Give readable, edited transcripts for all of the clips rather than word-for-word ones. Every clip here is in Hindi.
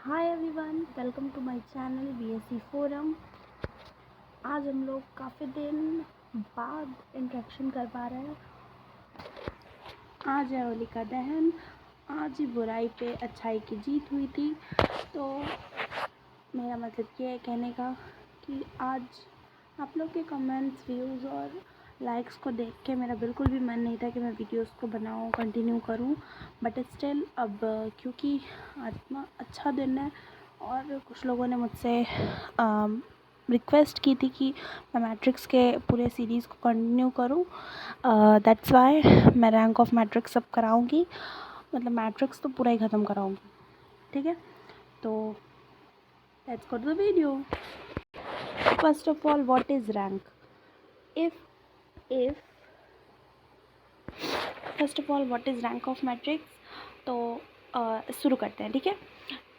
Hi everyone, welcome to my channel BSc forum. आज हम लोग काफ़ी दिन बाद इंटरेक्शन कर पा रहे हैं। आज है होलिका दहन। आज ही बुराई पे अच्छाई की जीत हुई थी। तो मेरा मतलब ये है कहने का कि आज आप लोग के कमेंट्स, व्यूज़ और लाइक्स को देख के मेरा बिल्कुल भी मन नहीं था कि मैं वीडियोस को बनाऊं, कंटिन्यू करूं। बट स्टिल अब क्योंकि आज इतना अच्छा दिन है और कुछ लोगों ने मुझसे रिक्वेस्ट की थी कि मैं मैट्रिक्स के पूरे सीरीज़ को कंटिन्यू करूं। दैट्स वाई मैं रैंक ऑफ मैट्रिक्स अब कराऊंगी, मतलब मैट्रिक्स तो पूरा ही ख़त्म कराऊंगी। ठीक है, तो let's go to the video. First of all, what is rank? if first of all what is rank of matrix? तो शुरू करते हैं। ठीक है,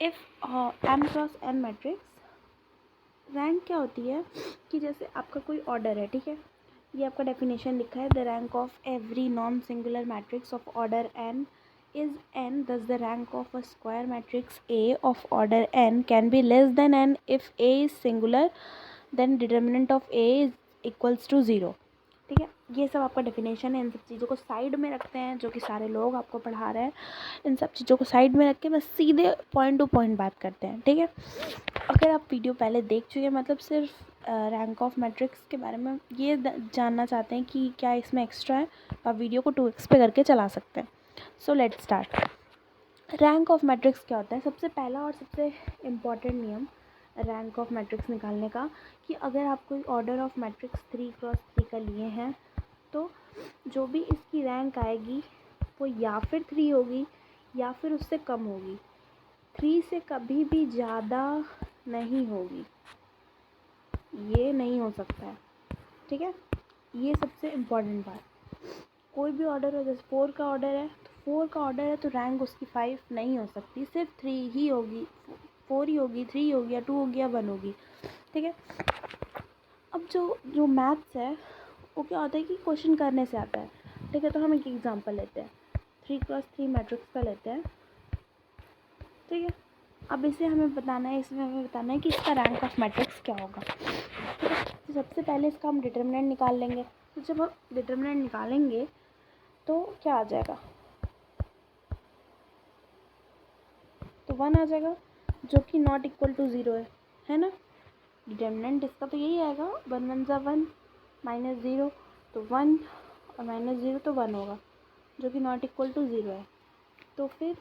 if m cross n matrix, rank क्या होती है कि जैसे आपका कोई ऑर्डर है, ठीक है, ये आपका डेफिनेशन लिखा है, the rank of every non singular matrix of order n is n, thus the rank of a square matrix A of order n can be less than n if A is singular, then determinant of A is equals to 0। ठीक है, ये सब आपका डेफिनेशन है। इन सब चीज़ों को साइड में रखते हैं, जो कि सारे लोग आपको पढ़ा रहे हैं। इन सब चीज़ों को साइड में रख के बस सीधे पॉइंट टू पॉइंट बात करते हैं। ठीक है, अगर आप वीडियो पहले देख चुके हैं, मतलब सिर्फ रैंक ऑफ मैट्रिक्स के बारे में ये जानना चाहते हैं कि क्या इसमें एक्स्ट्रा है, तो आप वीडियो को 2x पे करके चला सकते हैं। So let's start. Rank of matrix क्या होता है? सबसे पहला और सबसे इम्पॉर्टेंट नियम रैंक ऑफ मैट्रिक्स निकालने का कि अगर आप कोई ऑर्डर ऑफ मैट्रिक्स 3x3 का लिए हैं, तो जो भी इसकी रैंक आएगी वो या फिर 3 होगी या फिर उससे कम होगी। 3 से कभी भी ज़्यादा नहीं होगी, ये नहीं हो सकता है। ठीक है, ये सबसे इम्पॉर्टेंट बात। कोई भी ऑर्डर हो, जैसे 4 का ऑर्डर है तो 4 का ऑर्डर है तो रैंक उसकी 5 नहीं हो सकती, सिर्फ 3 ही होगी, 4 ही होगी, 3 होगी या 2 होगी या 1 होगी। ठीक है, अब जो मैथ्स है वो क्या होता है कि क्वेश्चन करने से आता है। ठीक है, तो हम एक एग्जांपल लेते हैं, 3x3 मैट्रिक्स का लेते हैं। ठीक है, अब इसे हमें बताना है, इसमें हमें बताना है कि इसका रैंक ऑफ मैट्रिक्स क्या होगा। ठीक है, तो सबसे पहले इसका हम डिटर्मिनेंट निकाल लेंगे। तो जब हम डिटर्मिनेंट निकालेंगे तो क्या आ जाएगा? तो 1 आ जाएगा, जो कि नॉट इक्वल टू 0 है ना। डिटर्मिनेंट इसका तो यही आएगा, 1 1 ज़ा 1 माइनस 0 तो 1 और माइनस 0 तो 1 होगा, जो कि नॉट इक्वल टू 0 है। तो फिर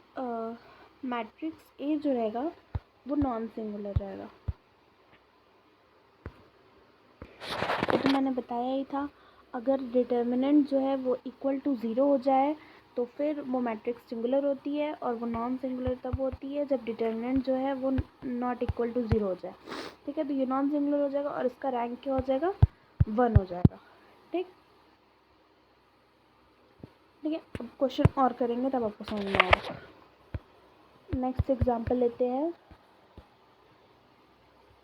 मैट्रिक्स ए जो रहेगा वो नॉन सिंगुलर रहेगा। तो मैंने बताया ही था, अगर डिटर्मिनेंट जो है वो इक्वल टू 0 हो जाए तो फिर वो मैट्रिक्स सिंगुलर होती है, और वो नॉन सिंगुलर तब होती है जब डिटर्मिनेंट जो है वो नॉट इक्वल टू 0 हो जाए। ठीक है, तो ये नॉन सिंगुलर हो जाएगा और इसका रैंक क्या हो जाएगा? 1 हो जाएगा। ठीक ठीक है, अब क्वेश्चन और करेंगे तब आपको समझ में आएगा। नेक्स्ट एग्जांपल लेते हैं।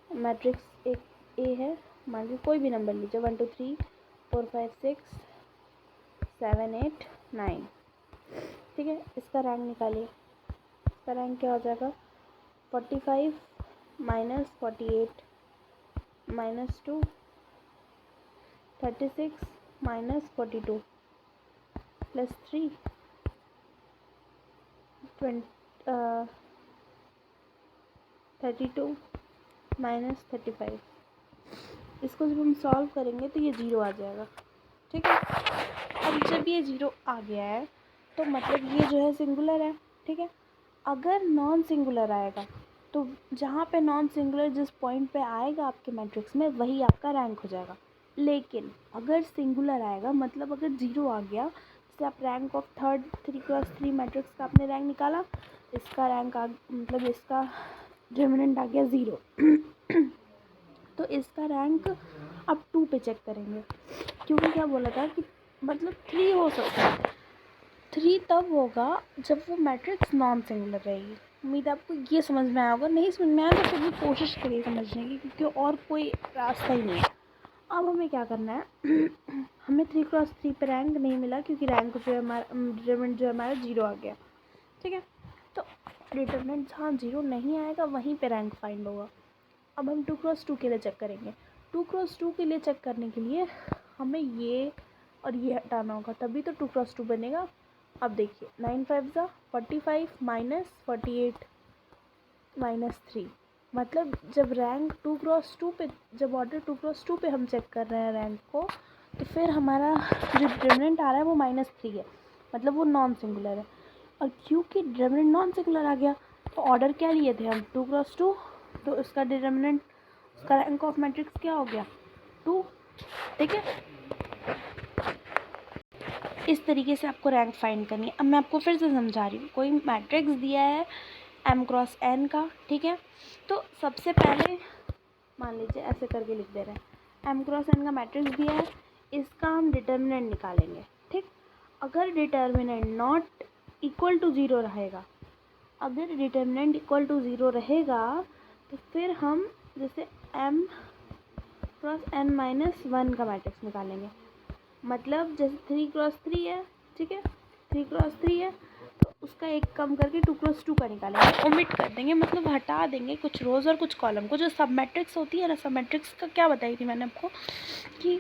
मैट्रिक्स एक ए है, मान लीजिए कोई भी नंबर लीजिए, 1 2 3 4 5 6 7 8 9। ठीक है, इसका रैंक निकालिए। इसका रैंक क्या हो जाएगा? 45 minus 48 minus 2, 36 minus 42 plus 3 32 minus 35। इसको जब हम सॉल्व करेंगे तो ये 0 आ जाएगा। ठीक है, अब जब ये 0 आ गया है तो मतलब ये जो है सिंगुलर है। ठीक है, अगर नॉन सिंगुलर आएगा तो जहाँ पे नॉन सिंगुलर जिस पॉइंट पे आएगा आपके मैट्रिक्स में वही आपका रैंक हो जाएगा। लेकिन अगर सिंगुलर आएगा, मतलब अगर 0 आ गया, जैसे आप rank of third 3x3 matrix का आपने रैंक निकाला, इसका रैंक मतलब इसका डिटर्मिनेंट आ गया 0 तो इसका रैंक आप 2 पे चेक करेंगे, क्योंकि क्या बोला था कि मतलब 3 हो सकता है। 3 तब होगा जब वो मैट्रिक्स नॉन सिंगुलर रहेगी। उम्मीद है आपको ये समझ में आया होगा। नहीं समझ में आया तो फिर भी कोशिश करिए समझने की, क्योंकि और कोई रास्ता ही नहीं है। अब हमें क्या करना है हमें 3x3 पे रैंक नहीं मिला, क्योंकि रैंक जो है हमारा डिटरमिनेंट जो है हमारा 0 आ गया। ठीक है, तो डिटरमिनेंट जहाँ 0 नहीं आएगा वहीं पे रैंक फाइंड होगा। अब हम 2x2 के लिए चेक करेंगे। 2x2 के लिए चेक करने के लिए हमें ये और ये हटाना होगा, तभी तो 2x2 बनेगा। अब देखिए 9 5 ज़ा 45 माइनस 48 माइनस 3, मतलब जब रैंक 2x2 पे, जब ऑर्डर 2x2 पे हम चेक कर रहे हैं रैंक को, तो फिर हमारा जो डिटरमिनेंट आ रहा है वो -3 है, मतलब वो नॉन सिंगुलर है। और क्योंकि डिटरमिनेंट नॉन सिंगुलर आ गया तो ऑर्डर क्या लिए थे हम 2x2, तो उसका डिटरमिनेंट, उसका रैंक ऑफ मैट्रिक्स क्या हो गया 2। ठीक है, इस तरीके से आपको रैंक फाइंड करनी है। अब मैं आपको फिर से समझा रही हूँ। कोई मैट्रिक्स दिया है m×n का, ठीक है, तो सबसे पहले मान लीजिए ऐसे करके लिख दे रहे हैं, m×n का मैट्रिक्स दिया है, इसका हम डिटर्मिनेंट निकालेंगे। ठीक, अगर डिटर्मिनेंट नॉट इक्वल टू 0 रहेगा, अगर डिटर्मिनेंट इक्वल टू 0 रहेगा तो फिर हम जैसे m×n-1 का मैट्रिक्स निकालेंगे। मतलब जैसे 3×3 है, ठीक है, 3×3 है तो उसका एक कम करके 2×2 का निकालेंगे, ओमिट कर देंगे, मतलब हटा देंगे कुछ रोज़ और कुछ कॉलम को। जो सब मैट्रिक्स होती है ना, सब मैट्रिक्स का क्या बताई थी मैंने आपको कि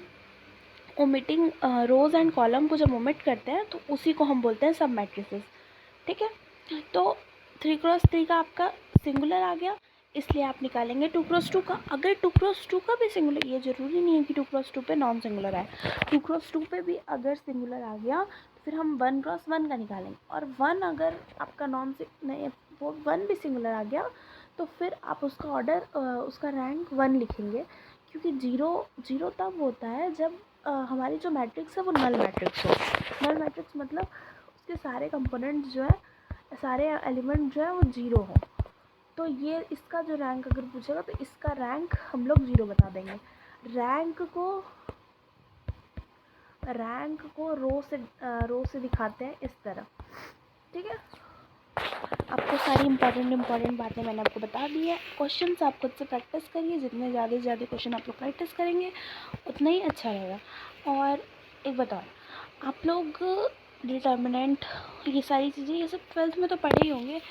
ओमिटिंग रोज़ एंड कॉलम को जब ओमिट करते हैं तो उसी को हम बोलते हैं सब मैट्रिसेस। ठीक है, तो 3×3 का आपका सिंगुलर आ गया, इसलिए आप निकालेंगे 2×2 का। अगर 2×2 का भी सिंगुलर, ये ज़रूरी नहीं है कि 2×2 पे नॉन सिंगुलर आए, 2×2 पे भी अगर सिंगुलर आ गया तो फिर हम 1×1 का निकालेंगे। और 1 अगर आपका नॉन नहीं, वो 1 भी सिंगुलर आ गया तो फिर आप उसका ऑर्डर, उसका रैंक 1 लिखेंगे, क्योंकि 0 तब होता है जब हमारी जो मैट्रिक्स है वो नल मैट्रिक्स हो। नल मैट्रिक्स मतलब उसके सारे कंपोनेंट्स जो है, सारे एलिमेंट जो है वो 0 हो। तो ये इसका जो रैंक अगर पूछेगा तो इसका रैंक हम लोग 0 बता देंगे। रैंक को रो से दिखाते हैं इस तरह। ठीक है, आपको सारी इम्पॉर्टेंट बातें मैंने आपको बता दी है। क्वेश्चंस आप खुद से प्रैक्टिस करिए, जितने ज़्यादा से ज़्यादा क्वेश्चन आप लोग प्रैक्टिस करेंगे उतना ही अच्छा रहेगा। और एक बताओ, आप लोग डिटर्मिनेंट, ये सारी चीज़ें, ये सब 12th में तो पढ़े ही होंगे,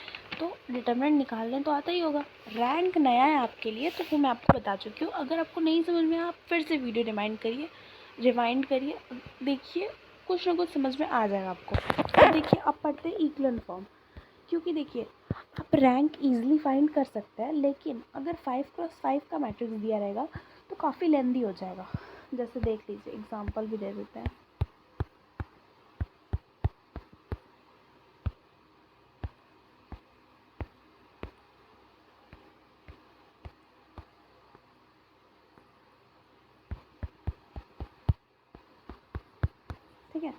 तो डिटर्मिनेंट निकालने तो आता ही होगा। रैंक नया है आपके लिए तो वो मैं आपको बता चुकी हूँ। अगर आपको नहीं समझ में आप फिर से वीडियो रिवाइंड करिए, देखिए कुछ ना कुछ समझ में आ जाएगा आपको। तो देखिए अब पढ़ते हैं इक्वलेंट फॉर्म, क्योंकि देखिए आप रैंक ईजिली फाइंड कर सकते हैं, लेकिन अगर 5×5 का मैट्रिक्स दिया रहेगा तो काफ़ी लेंदी हो जाएगा। जैसे देख लीजिए, एग्जांपल भी दे देते हैं। ठीक है,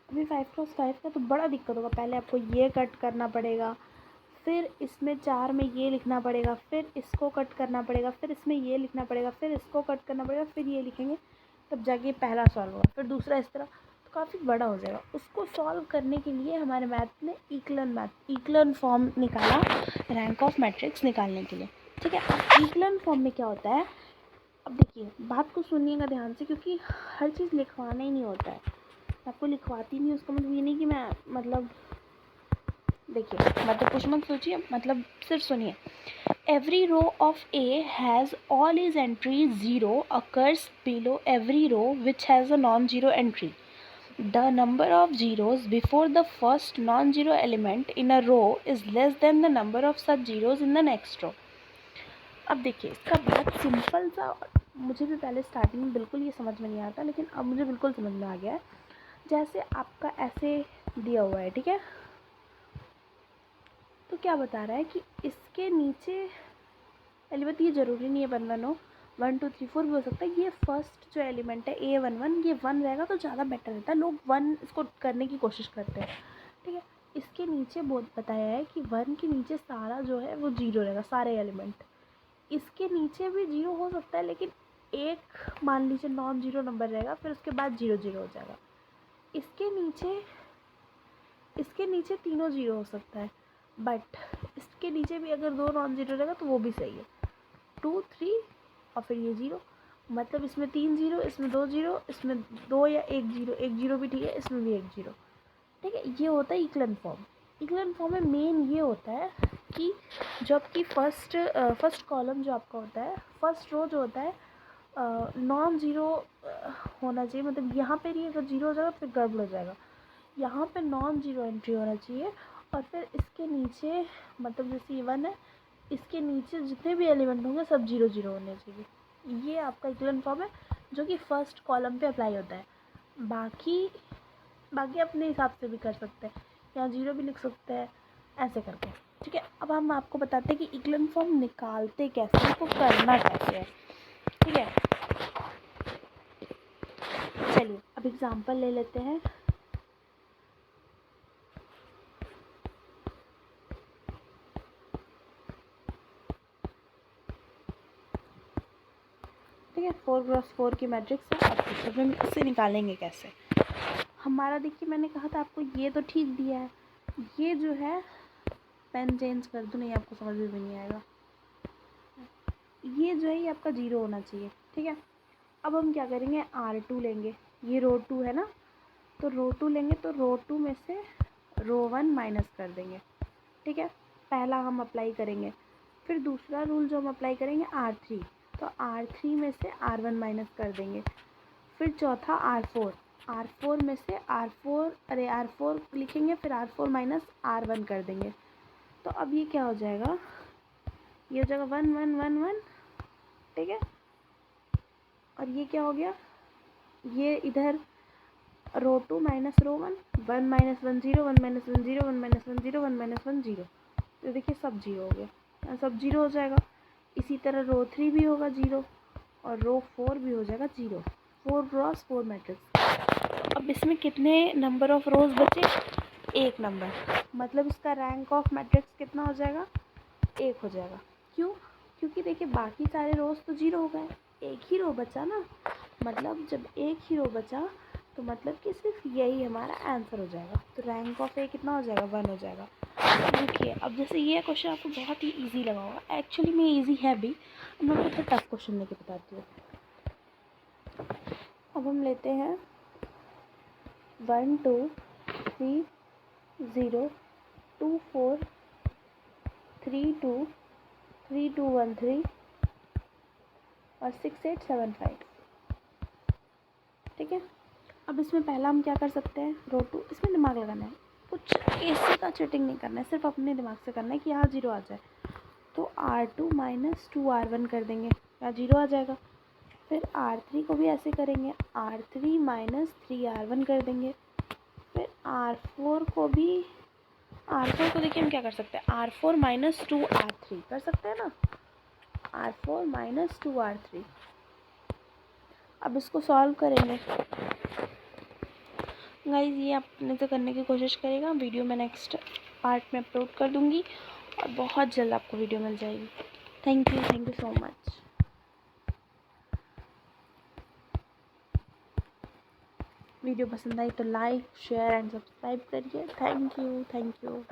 अभी 5×5 का तो बड़ा दिक्कत होगा। पहले आपको ये कट करना पड़ेगा, फिर इसमें 4 में ये लिखना पड़ेगा, फिर इसको कट करना पड़ेगा, फिर इसमें ये लिखना पड़ेगा, फिर इसको कट करना पड़ेगा, फिर ये लिखेंगे, तब जाके पहला सॉल्व होगा, फिर दूसरा, इस तरह। तो काफ़ी बड़ा हो जाएगा। उसको सॉल्व करने के लिए हमारे मैथ ने इक्वलेंट फॉर्म निकाला रैंक ऑफ मैट्रिक्स निकालने के लिए। ठीक है, अब इक्वलेंट फॉर्म में क्या होता है, अब देखिए बात को सुनिएगा ध्यान से, क्योंकि हर चीज़ लिखवाना ही नहीं होता है। आपको लिखवाती नहीं, उसका मतलब ये नहीं कि मैं, मतलब देखिए, मतलब कुछ मत सोचिए, मतलब सिर्फ सुनिए। Every row of A has all is entry 0 occurs below every row which has a non zero entry. The number of zeros before the first non-zero element in a row is less than the number of such zeros in the next row. अब देखिए इसका बहुत सिंपल सा, मुझे भी पहले स्टार्टिंग में बिल्कुल ये समझ में नहीं आता, लेकिन अब मुझे बिल्कुल समझ में आ गया है। जैसे आपका ऐसे दिया हुआ है, ठीक है, तो क्या बता रहा है कि इसके नीचे एलिमेंट, ये ज़रूरी नहीं है 1 1 हो, 1 2 3 4 भी हो सकता है। ये फर्स्ट जो एलिमेंट है A11, ये 1 रहेगा तो ज़्यादा बेटर रहता है, लोग 1 इसको करने की कोशिश करते हैं। ठीक है, इसके नीचे बहुत बताया है कि 1 के नीचे सारा जो है वो 0 रहेगा, सारे एलिमेंट। इसके नीचे भी 0 हो सकता है, लेकिन एक मान लीजिए नॉन जीरो नंबर रहेगा, फिर उसके बाद 0 0 हो जाएगा। इसके नीचे तीनों 0 हो सकता है, बट इसके नीचे भी अगर 2 नॉन जीरो रहेगा तो वो भी सही है, 2 3 और फिर ये 0, मतलब इसमें 3 0, इसमें 2 0, इसमें 2 या 1 0, 1 0 भी ठीक है, इसमें भी 1 0। ठीक है, ये होता है इक्वलेंट फॉर्म। इक्वलेंट फॉर्म में मेन ये होता है कि जब कि फर्स्ट कॉलम जो आपका होता है, फर्स्ट रो जो होता है नॉन ज़ीरो होना चाहिए, मतलब यहाँ पे नहीं, अगर ज़ीरो हो जाएगा फिर गड़बड़ हो जाएगा। यहाँ पे नॉन ज़ीरो एंट्री होना चाहिए और फिर इसके नीचे, मतलब जैसे ये 1 है, इसके नीचे जितने भी एलिमेंट होंगे सब 0 0 होने चाहिए। ये आपका इक्विवेलेंट फॉर्म है जो कि फर्स्ट कॉलम पे अप्लाई होता है। बाकी बाकी अपने हिसाब से भी कर सकते हैं, यहाँ 0 भी लिख सकते हैं, ऐसे करके। ठीक है, अब हम आपको बताते हैं कि इक्विवेलेंट फॉर्म निकालते कैसे, इसको करना कैसे है। ठीक है, चलिए अब एग्जांपल ले लेते हैं। ठीक है, 4x4 की मैट्रिक्स है। अब देखिए हम इससे निकालेंगे कैसे। हमारा देखिए मैंने कहा था आपको ये तो ठीक दिया है, ये जो है पेन चेंज कर दूँ, नहीं आपको समझ में भी नहीं आएगा। ये जो है ये आपका 0 होना चाहिए। ठीक है, अब हम क्या करेंगे, R2 लेंगे, ये रो 2 है ना, तो रो 2 लेंगे, तो रो 2 में से रो 1 माइनस कर देंगे। ठीक है, पहला हम अप्लाई करेंगे। फिर दूसरा रूल जो हम अप्लाई करेंगे R3, तो R3 में से R1 माइनस कर देंगे। फिर चौथा R4 में से R4 लिखेंगे, फिर R4 माइनस R1 कर देंगे। तो अब ये क्या हो जाएगा, ये हो जाएगा 1 1 1 1। ठीक है, और ये क्या हो गया, ये इधर रो 2 minus rho 1, 1 minus 1 0, 1 minus 1 0, 1 minus 1 0, 1 minus 1 0। तो देखिए सब 0 हो गया, सब 0 हो जाएगा। इसी तरह रो 3 भी होगा 0 और रो 4 भी हो जाएगा 0। 4x4 matrix. अब इसमें कितने नंबर ऑफ रोज बचे, 1 नंबर, मतलब इसका रैंक ऑफ मैट्रिक्स कितना हो जाएगा, 1 हो जाएगा। क्यों, क्योंकि देखिए बाकी सारे रोज तो 0 हो गए, एक ही रो बचा ना, मतलब जब एक ही रो बचा तो मतलब कि सिर्फ यही हमारा आंसर हो जाएगा। तो रैंक ऑफ ए कितना हो जाएगा, 1 हो जाएगा। देखिए अब जैसे ये क्वेश्चन आपको बहुत ही इजी लगा होगा, एक्चुअली में इजी है भी। मैं आपको टफ क्वेश्चन लेके बताती हूँ। अब हम लेते हैं 1 2 3 0 2 4 3 2 3 2 1 3 और 6 8 7 5। ठीक है, अब इसमें पहला हम क्या कर सकते हैं, रो 2, इसमें दिमाग लगाना है, कुछ ऐसे का चीटिंग नहीं करना है, सिर्फ अपने दिमाग से करना है कि यहाँ 0 आ जाए। तो R2 माइनस 2R1 कर देंगे, यहाँ 0 आ जाएगा। फिर R3 को भी ऐसे करेंगे, R3 माइनस 3R1 कर देंगे। फिर R4 को देखिए हम क्या कर सकते हैं, R4 माइनस 2R3 कर सकते हैं ना, R4 माइनस 2R3। अब इसको सॉल्व करेंगे गाइस, ये अपने से करने की कोशिश करेगा। वीडियो मैं नेक्स्ट पार्ट में अपलोड कर दूँगी और बहुत जल्द आपको वीडियो मिल जाएगी। Thank you so much. Video पसंद आई तो लाइक शेयर एंड सब्सक्राइब करिए। Thank you.